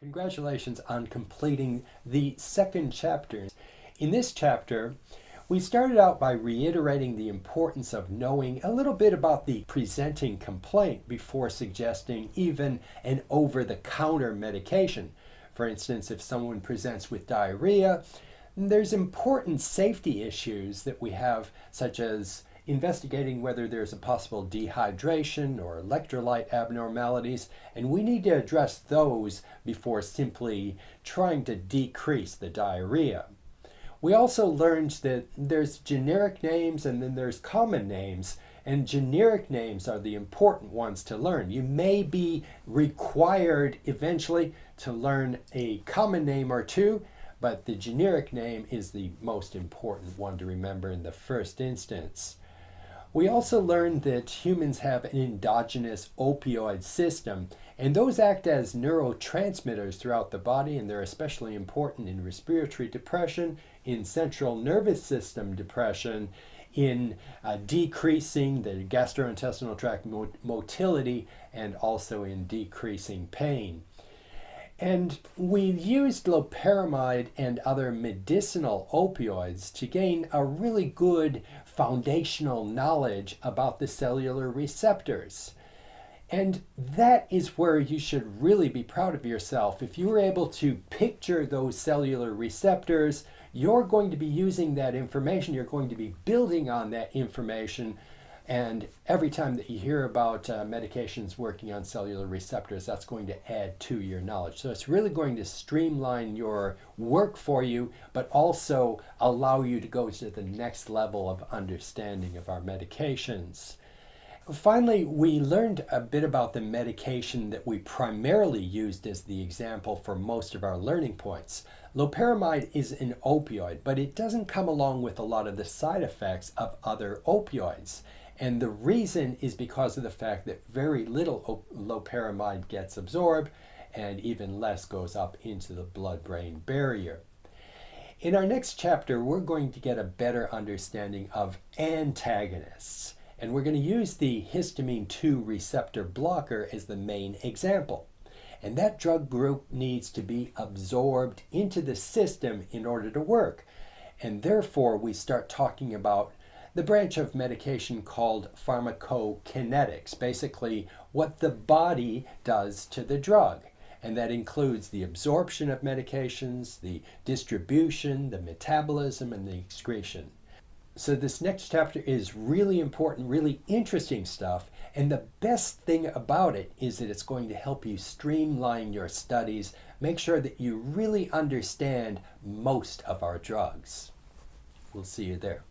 Congratulations on completing the second chapter. In this chapter, we started out by reiterating the importance of knowing a little bit about the presenting complaint before suggesting even an over-the-counter medication. For instance, if someone presents with diarrhea, there's important safety issues that we have, such as investigating whether there's a possible dehydration or electrolyte abnormalities, and we need to address those before simply trying to decrease the diarrhea. We also learned that there's generic names and then there's common names, and generic names are the important ones to learn. You may be required eventually to learn a common name or two, but the generic name is the most important one to remember in the first instance. We also learned that humans have an endogenous opioid system, and those act as neurotransmitters throughout the body, and they're especially important in respiratory depression, in central nervous system depression, in decreasing the gastrointestinal tract motility, and also in decreasing pain. And we used loperamide and other medicinal opioids to gain a really good foundational knowledge about the cellular receptors. And that is where you should really be proud of yourself. If you were able to picture those cellular receptors, you're going to be using that information, you're going to be building on that information. And every time that you hear about medications working on cellular receptors, that's going to add to your knowledge. So it's really going to streamline your work for you, but also allow you to go to the next level of understanding of our medications. Finally, we learned a bit about the medication that we primarily used as the example for most of our learning points. Loperamide is an opioid, but it doesn't come along with a lot of the side effects of other opioids. And the reason is because of the fact that very little loperamide gets absorbed and even less goes up into the blood-brain barrier. In our next chapter, we're going to get a better understanding of antagonists. And we're going to use the histamine 2 receptor blocker as the main example. And that drug group needs to be absorbed into the system in order to work. And therefore, we start talking about the branch of medication called pharmacokinetics, basically what the body does to the drug. And that includes the absorption of medications, the distribution, the metabolism, and the excretion. So this next chapter is really important, really interesting stuff. And the best thing about it is that it's going to help you streamline your studies, make sure that you really understand most of our drugs. We'll see you there.